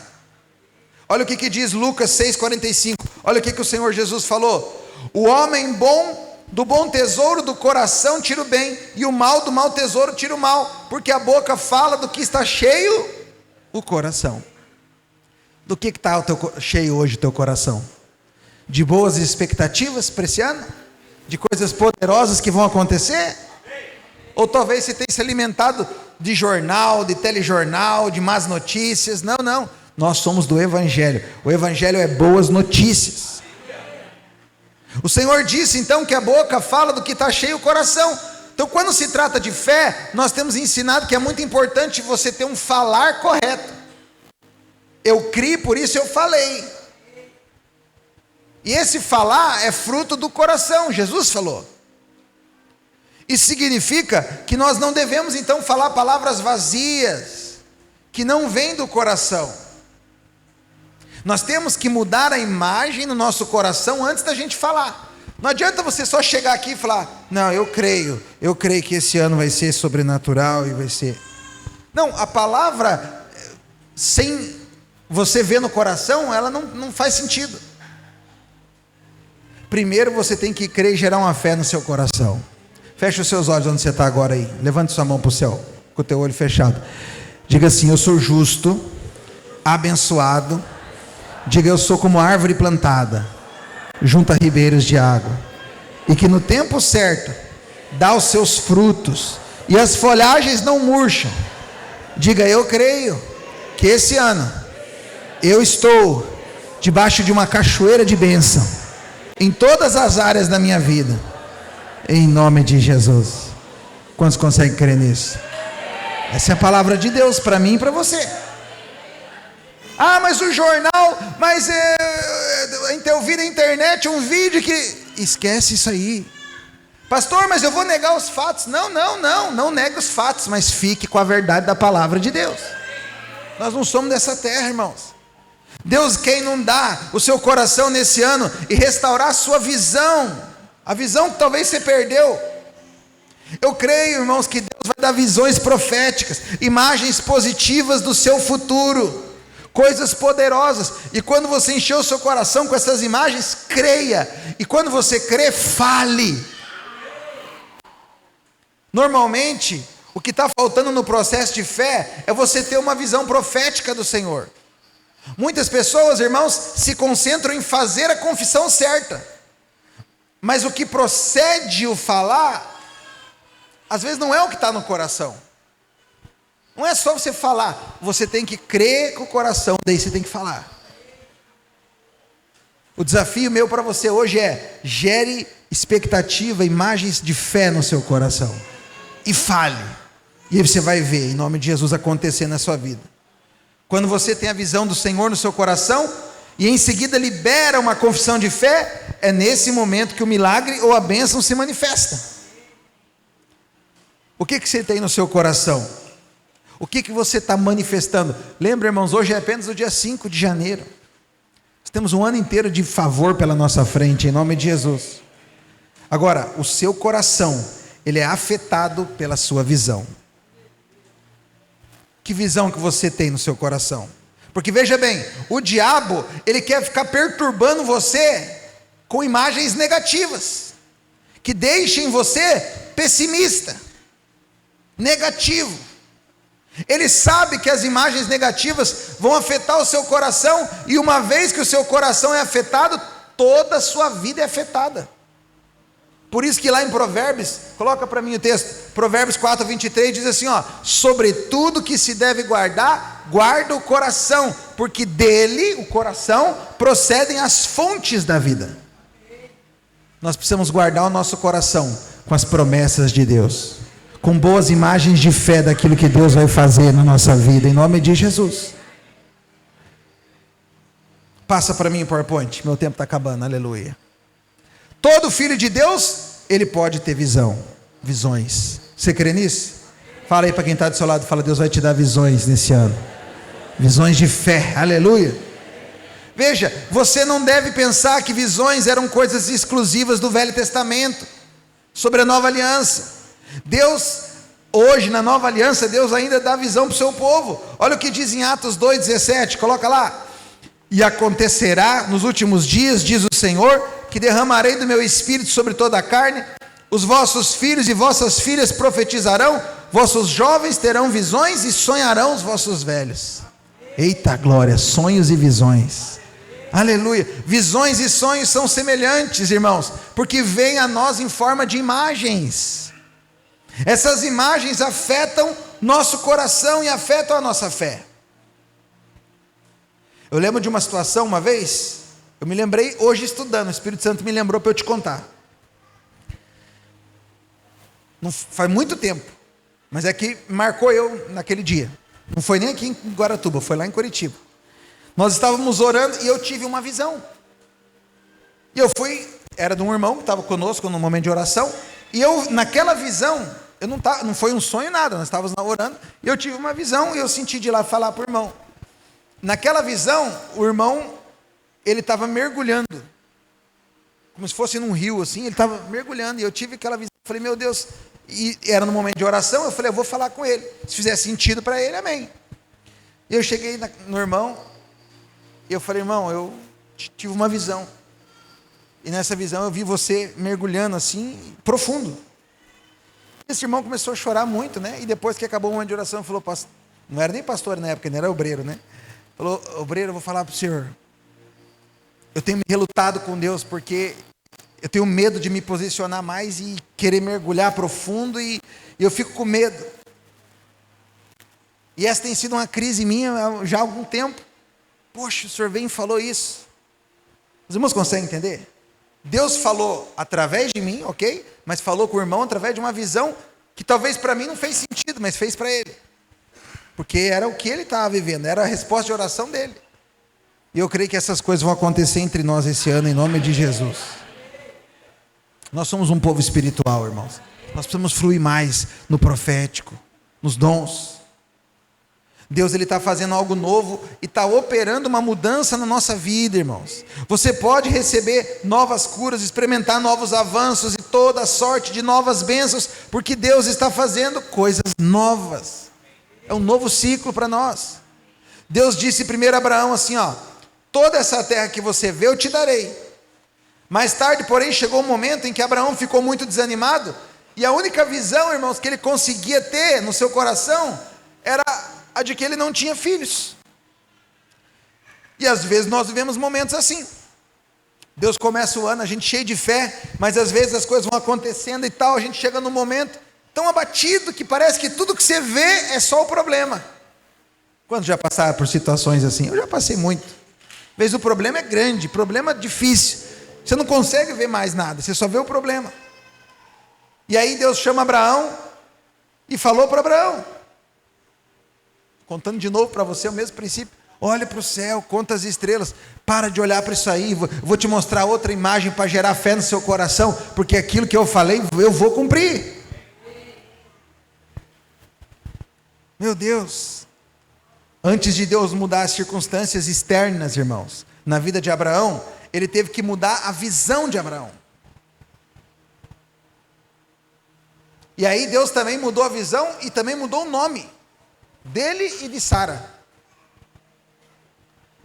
Olha o que diz Lucas 6,45. Olha o que o Senhor Jesus falou: o homem bom Do bom tesouro do coração tira o bem, e o mal do mau tesouro tira o mal, porque a boca fala do que está cheio o coração. Do que está cheio hoje o teu coração? De boas expectativas para esse ano? De coisas poderosas que vão acontecer? Ou talvez você tenha se alimentado de jornal, de telejornal, de más notícias? Não, não. Nós somos do Evangelho. O Evangelho é boas notícias. O Senhor disse então que a boca fala do que está cheio o coração. Então, quando se trata de fé, nós temos ensinado que é muito importante você ter um falar correto. Eu criei, por isso eu falei. E esse falar é fruto do coração, Jesus falou. Isso significa que nós não devemos então falar palavras vazias, que não vêm do coração. Nós temos que mudar a imagem no nosso coração antes da gente falar. Não adianta você só chegar aqui e falar, não, eu creio que esse ano vai ser sobrenatural e vai ser... Não, a palavra, sem você ver no coração, ela não faz sentido. Primeiro você tem que crer e gerar uma fé no seu coração. Feche os seus olhos onde você está agora aí. Levante sua mão para o céu, com o teu olho fechado. Diga assim, eu sou justo, abençoado. Diga, eu sou como árvore plantada junto a ribeiros de água, e que no tempo certo dá os seus frutos, e as folhagens não murcham. Diga, eu creio que esse ano eu estou debaixo de uma cachoeira de bênção em todas as áreas da minha vida, em nome de Jesus. Quantos conseguem crer nisso? Essa é a palavra de Deus para mim e para você. Ah, mas o jornal, mas eu vi na internet um vídeo que... Esquece isso aí. Pastor, mas eu vou negar os fatos. Não negue os fatos, mas fique com a verdade da palavra de Deus. Nós não somos dessa terra, irmãos. Deus quer inundar o seu coração nesse ano e restaurar a sua visão, a visão que talvez você perdeu. Eu creio, irmãos, que Deus vai dar visões proféticas, imagens positivas do seu futuro, coisas poderosas. E quando você encher o seu coração com essas imagens, creia. E quando você crê, fale. Normalmente, o que está faltando no processo de fé é você ter uma visão profética do Senhor. Muitas pessoas, irmãos, se concentram em fazer a confissão certa, mas o que procede o falar, às vezes não é o que está no coração. Não é só você falar, você tem que crer com o coração, daí você tem que falar. O desafio meu para você hoje é: gere expectativa, imagens de fé no seu coração, e fale, e aí você vai ver, em nome de Jesus, acontecer na sua vida. Quando você tem a visão do Senhor no seu coração, e em seguida libera uma confissão de fé, é nesse momento que o milagre ou a bênção se manifesta. O que você tem no seu coração? O que você está manifestando? Lembra, irmãos, hoje é apenas o dia 5 de janeiro. Nós temos um ano inteiro de favor pela nossa frente, em nome de Jesus. Agora, o seu coração, ele é afetado pela sua visão. Que visão que você tem no seu coração? Porque veja bem, o diabo, ele quer ficar perturbando você com imagens negativas, que deixem você pessimista, negativo. Ele sabe que as imagens negativas vão afetar o seu coração, e uma vez que o seu coração é afetado, toda a sua vida é afetada. Por isso que lá em Provérbios, coloca para mim o texto, Provérbios 4:23 diz assim, sobre tudo que se deve guardar, guarda o coração, porque dele, o coração, procedem as fontes da vida. Nós precisamos guardar o nosso coração com as promessas de Deus, com boas imagens de fé daquilo que Deus vai fazer na nossa vida, em nome de Jesus. Passa para mim o PowerPoint, meu tempo está acabando, aleluia. Todo filho de Deus, ele pode ter visões. Você crê nisso? Fala aí para quem está do seu lado, fala, Deus vai te dar visões nesse ano. Visões de fé, aleluia. Veja, você não deve pensar que visões eram coisas exclusivas do Velho Testamento, sobre a Nova Aliança. Deus, hoje na Nova Aliança, Deus ainda dá visão para o seu povo. Olha o que diz em Atos 2:17, coloca lá. E acontecerá nos últimos dias, diz o Senhor, que derramarei do meu espírito sobre toda a carne, os vossos filhos e vossas filhas profetizarão, vossos jovens terão visões e sonharão os vossos velhos. Eita glória, sonhos e visões. Aleluia. Visões e sonhos são semelhantes, irmãos, porque vêm a nós em forma de imagens. Essas imagens afetam nosso coração e afetam a nossa fé. Eu lembro de uma situação uma vez, eu me lembrei hoje estudando, o Espírito Santo me lembrou para eu te contar. Não faz muito tempo, mas é que marcou eu naquele dia. Não foi nem aqui em Guaratuba, foi lá em Curitiba. Nós estávamos orando e eu tive uma visão. E eu fui, era de um irmão que estava conosco no momento de oração, e eu, naquela visão, não foi um sonho nada, nós estávamos orando, e eu tive uma visão, e eu senti de ir lá falar para o irmão. Naquela visão, o irmão, ele estava mergulhando, como se fosse num rio assim, ele estava mergulhando, e eu tive aquela visão, falei, meu Deus, e era no momento de oração, eu falei, eu vou falar com ele, se fizer sentido para ele, amém. E eu cheguei no irmão, e eu falei, irmão, eu tive uma visão, e nessa visão eu vi você mergulhando assim, profundo. Esse irmão começou a chorar muito, né, e depois que acabou o momento de oração, falou, não era nem pastor na época, ele era obreiro, né, falou, obreiro, eu vou falar para o senhor, eu tenho me relutado com Deus, porque eu tenho medo de me posicionar mais e querer mergulhar profundo, e eu fico com medo, e essa tem sido uma crise minha já há algum tempo. Poxa, o senhor veio e falou isso. Os irmãos conseguem entender? Deus falou através de mim, ok? Mas falou com o irmão através de uma visão que talvez para mim não fez sentido, mas fez para ele. Porque era o que ele estava vivendo, era a resposta de oração dele. E eu creio que essas coisas vão acontecer entre nós esse ano, em nome de Jesus. Nós somos um povo espiritual, irmãos. Nós precisamos fluir mais no profético, nos dons. Deus está fazendo algo novo e está operando uma mudança na nossa vida, irmãos. Você pode receber novas curas, experimentar novos avanços e toda sorte de novas bênçãos, porque Deus está fazendo coisas novas. É um novo ciclo para nós. Deus disse primeiro a Abraão assim, ó, toda essa terra que você vê eu te darei. Mais tarde, porém, chegou um momento em que Abraão ficou muito desanimado, e a única visão, irmãos, que ele conseguia ter no seu coração era a de que ele não tinha filhos. E às vezes nós vivemos momentos assim. Deus começa o ano, a gente cheio de fé, mas às vezes as coisas vão acontecendo e tal, a gente chega num momento tão abatido que parece que tudo que você vê é só o problema. Quantos já passaram por situações assim? Eu já passei muito. Às vezes o problema é grande, problema difícil. Você não consegue ver mais nada, você só vê o problema. E aí Deus chama Abraão e falou para Abraão, contando de novo para você o mesmo princípio, olha para o céu, conta as estrelas, para de olhar para isso aí, vou te mostrar outra imagem para gerar fé no seu coração, porque aquilo que eu falei, eu vou cumprir. Meu Deus, antes de Deus mudar as circunstâncias externas, irmãos, na vida de Abraão, ele teve que mudar a visão de Abraão. E aí Deus também mudou a visão e também mudou o nome dele e de Sara.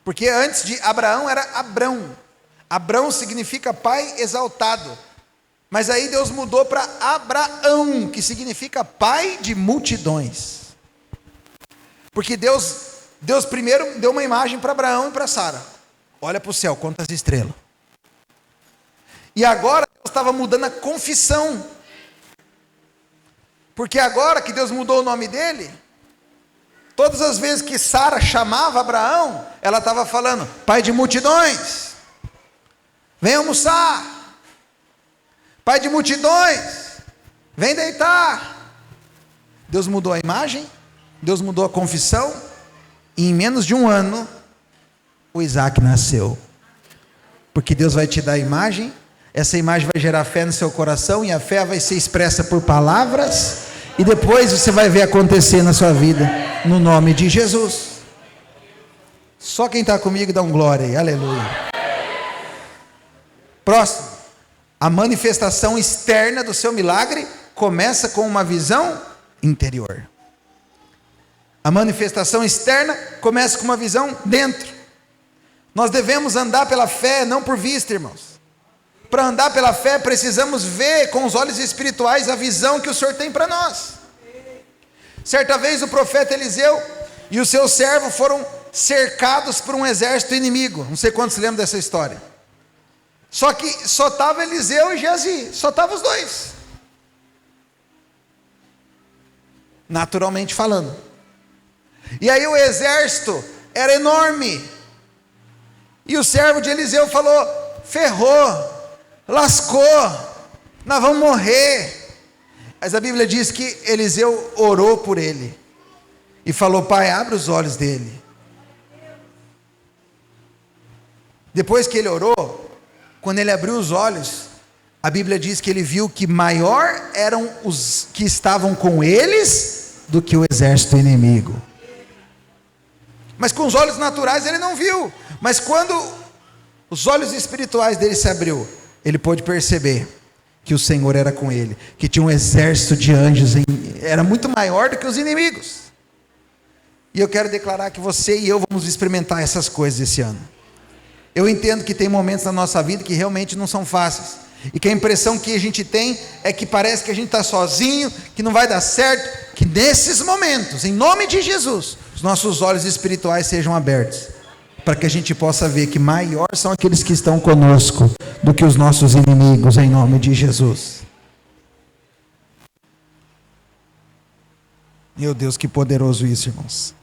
Porque antes de Abraão era Abrão. Abrão significa pai exaltado. Mas aí Deus mudou para Abraão, que significa pai de multidões. Porque Deus primeiro deu uma imagem para Abraão e para Sara. Olha para o céu, conta as estrelas. E agora Deus estava mudando a confissão. Porque agora que Deus mudou o nome dele, todas as vezes que Sara chamava Abraão, ela estava falando, pai de multidões, vem almoçar, pai de multidões, vem deitar. Deus mudou a imagem, Deus mudou a confissão, e em menos de um ano, o Isaac nasceu. Porque Deus vai te dar a imagem, essa imagem vai gerar fé no seu coração, e a fé vai ser expressa por palavras, e depois você vai ver acontecer na sua vida, no nome de Jesus. Só quem está comigo dá um glória aí, aleluia. Próximo, a manifestação externa do seu milagre começa com uma visão interior. A manifestação externa começa com uma visão dentro. Nós devemos andar pela fé, não por vista, irmãos. Para andar pela fé, precisamos ver com os olhos espirituais a visão que o Senhor tem para nós. Certa vez o profeta Eliseu e o seu servo foram cercados por um exército inimigo. Não sei quantos se lembram dessa história. Só que só estava Eliseu e Geazi, só estavam os dois. Naturalmente falando. E aí o exército era enorme. E o servo de Eliseu falou: ferrou, lascou, nós vamos morrer. Mas a Bíblia diz que Eliseu orou por ele e falou: Pai, abre os olhos dele. Depois que ele orou, quando ele abriu os olhos, a Bíblia diz que ele viu que maior eram os que estavam com eles do que o exército inimigo. Mas com os olhos naturais ele não viu. Mas quando os olhos espirituais dele se abriu, ele pôde perceber que o Senhor era com ele, que tinha um exército de anjos, era muito maior do que os inimigos. E eu quero declarar que você e eu vamos experimentar essas coisas esse ano. Eu entendo que tem momentos na nossa vida que realmente não são fáceis, e que a impressão que a gente tem é que parece que a gente está sozinho, que não vai dar certo. Que nesses momentos, em nome de Jesus, os nossos olhos espirituais sejam abertos, para que a gente possa ver que maior são aqueles que estão conosco do que os nossos inimigos, em nome de Jesus. Meu Deus, que poderoso isso, irmãos.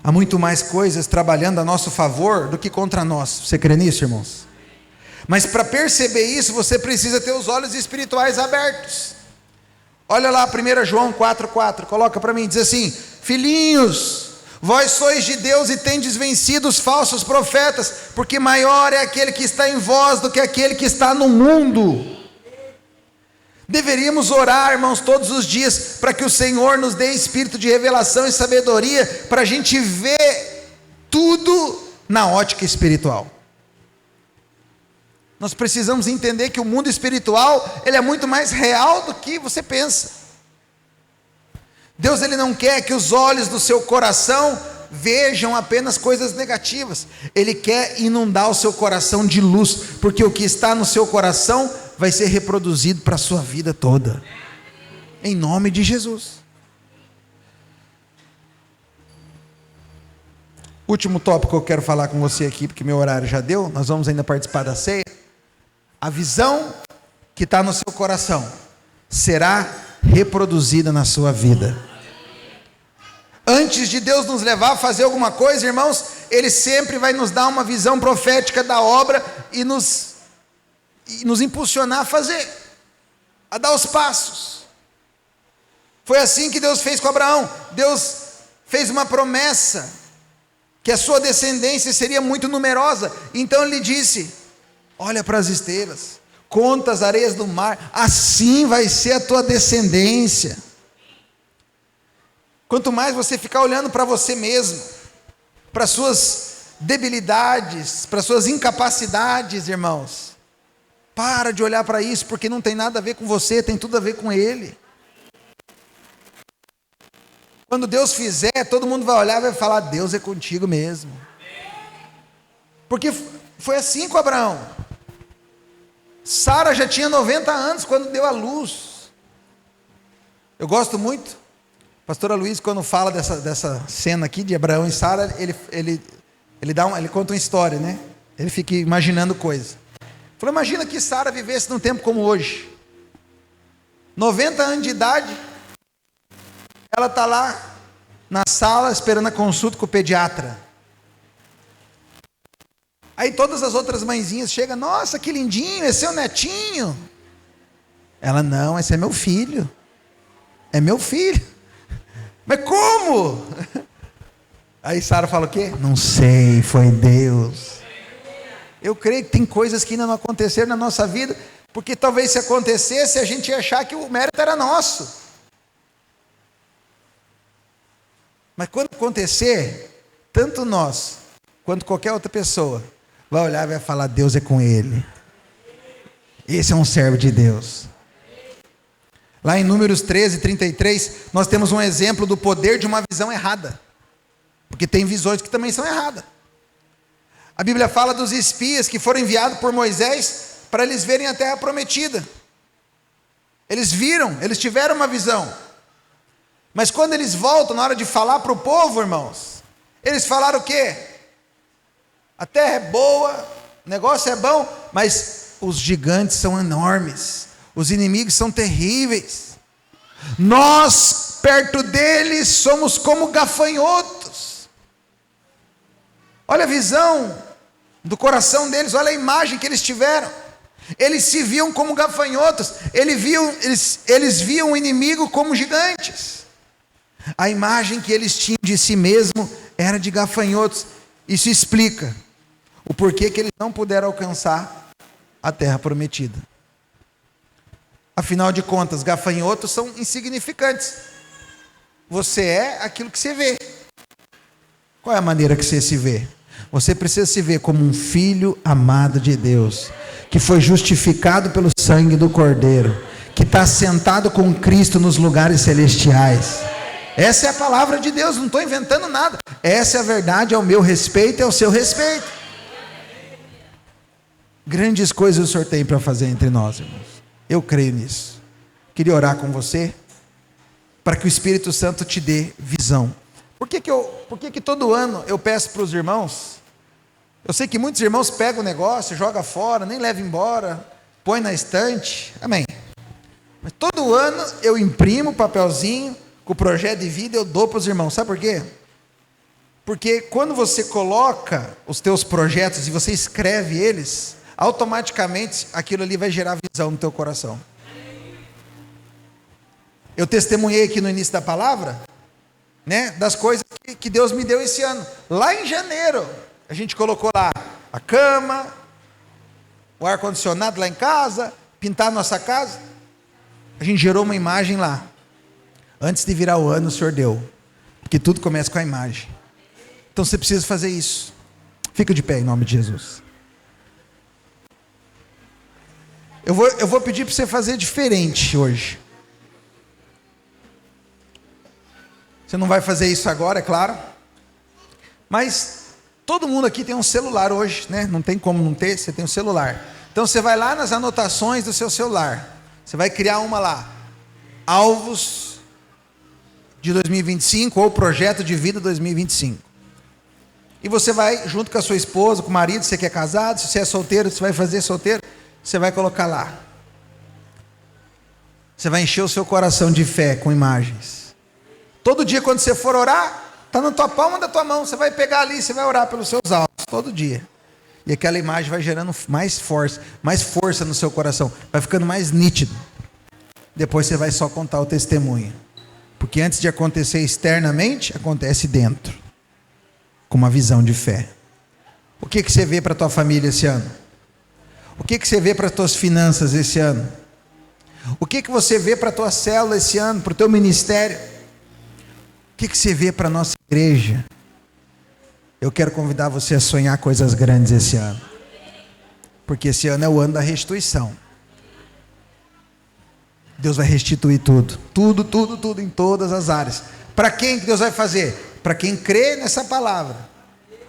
Há muito mais coisas trabalhando a nosso favor do que contra nós. Você crê nisso, irmãos? Mas para perceber isso, você precisa ter os olhos espirituais abertos. Olha lá 1 João 4,4, coloca para mim, diz assim: filhinhos, vós sois de Deus e tendes vencido os falsos profetas, porque maior é aquele que está em vós do que aquele que está no mundo. Deveríamos orar, irmãos, todos os dias, para que o Senhor nos dê espírito de revelação e sabedoria, para a gente ver tudo na ótica espiritual. Nós precisamos entender que o mundo espiritual, ele é muito mais real do que você pensa. Deus, ele não quer que os olhos do seu coração vejam apenas coisas negativas. Ele quer inundar o seu coração de luz, porque o que está no seu coração vai ser reproduzido para a sua vida toda, em nome de Jesus. Último tópico que eu quero falar com você aqui, porque meu horário já deu, nós vamos ainda participar da ceia. A visão que está no seu coração será reproduzida na sua vida. Antes de Deus nos levar a fazer alguma coisa, irmãos, Ele sempre vai nos dar uma visão profética da obra e nos impulsionar a fazer, a dar os passos. Foi assim que Deus fez com Abraão. Deus fez uma promessa que a sua descendência seria muito numerosa. Então Ele disse: olha para as estrelas, conta as areias do mar, assim vai ser a tua descendência. Quanto mais você ficar olhando para você mesmo, para as suas debilidades, para as suas incapacidades, irmãos, para de olhar para isso, porque não tem nada a ver com você, tem tudo a ver com Ele. Quando Deus fizer, todo mundo vai olhar e vai falar: Deus é contigo mesmo. Porque foi assim com Abraão. Sara já tinha 90 anos quando deu à luz. Eu gosto muito, pastor Luiz, quando fala dessa cena aqui de Abraão e Sara, ele conta uma história, né? Ele fica imaginando coisas. Falou: imagina que Sara vivesse num tempo como hoje, 90 anos de idade, ela está lá na sala esperando a consulta com o pediatra. Aí todas as outras mãezinhas chegam: nossa, que lindinho, esse é seu netinho. Ela: não, esse é meu filho. É meu filho. Mas como? Aí Sara fala o quê? Não sei, foi Deus. Eu creio que tem coisas que ainda não aconteceram na nossa vida, porque talvez se acontecesse, a gente ia achar que o mérito era nosso. Mas quando acontecer, tanto nós, quanto qualquer outra pessoa, vai olhar e vai falar: Deus é com ele. Esse é um servo de Deus. Lá em Números 13:33, nós temos um exemplo do poder de uma visão errada. Porque tem visões que também são erradas. A Bíblia fala dos espias que foram enviados por Moisés para eles verem a terra prometida. Eles viram, eles tiveram uma visão. Mas quando eles voltam, na hora de falar para o povo, irmãos, eles falaram o quê? A terra é boa, o negócio é bom, mas os gigantes são enormes, os inimigos são terríveis. Nós, perto deles, somos como gafanhotos. Olha a visão do coração deles, olha a imagem que eles tiveram. Eles se viam como gafanhotos, eles viam o inimigo como gigantes. A imagem que eles tinham de si mesmo era de gafanhotos. Isso explica o porquê que eles não puderam alcançar a terra prometida. Afinal de contas, gafanhotos são insignificantes. Você é aquilo que você vê. Qual é a maneira que você se vê? Você precisa se ver como um filho amado de Deus, que foi justificado pelo sangue do Cordeiro, que está sentado com Cristo nos lugares celestiais. Essa é a palavra de Deus, não estou inventando nada. Essa é a verdade ao meu respeito e ao seu respeito. Grandes coisas o Senhor tem para fazer entre nós, irmãos. Eu creio nisso. Queria orar com você, para que o Espírito Santo te dê visão. Por que todo ano eu peço para os irmãos? Eu sei que muitos irmãos pegam o negócio, jogam fora, nem levam embora, põe na estante, amém. Mas todo ano eu imprimo o papelzinho com o projeto de vida, eu dou para os irmãos, sabe por quê? Porque quando você coloca os teus projetos e você escreve eles, automaticamente aquilo ali vai gerar visão no teu coração. Eu testemunhei aqui no início da palavra, né, das coisas que Deus me deu esse ano. Lá em janeiro, a gente colocou lá a cama, o ar-condicionado lá em casa, pintar a nossa casa. A gente gerou uma imagem lá. Antes de virar o ano, o Senhor deu. Porque tudo começa com a imagem. Então você precisa fazer isso. Fica de pé em nome de Jesus. Eu vou pedir para você fazer diferente hoje. Você não vai fazer isso agora, é claro. Mas todo mundo aqui tem um celular hoje, né? Não tem como não ter, você tem um celular. Então você vai lá nas anotações do seu celular. Você vai criar uma lá. Alvos de 2025 ou projeto de vida 2025. E você vai junto com a sua esposa, com o marido, se você quer casado, se você é solteiro, você vai fazer solteiro, você vai colocar lá. Você vai encher o seu coração de fé com imagens. Todo dia quando você for orar, está na tua palma da tua mão, você vai pegar ali, você vai orar pelos seus alvos, todo dia. E aquela imagem vai gerando mais força no seu coração, vai ficando mais nítido. Depois você vai só contar o testemunho. Porque antes de acontecer externamente, acontece dentro. Com uma visão de fé. O que você vê para a tua família esse ano? O que você vê para as tuas finanças esse ano? O que você vê para a tua célula esse ano, para o teu ministério? O que você vê para a nossa igreja? Eu quero convidar você a sonhar coisas grandes esse ano. Porque esse ano é o ano da restituição. Deus vai restituir tudo. Tudo, em todas as áreas. Para quem que Deus vai fazer? Para quem crê nessa palavra.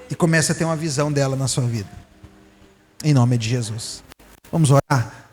E começa a ter uma visão dela na sua vida. Em nome de Jesus. Vamos orar?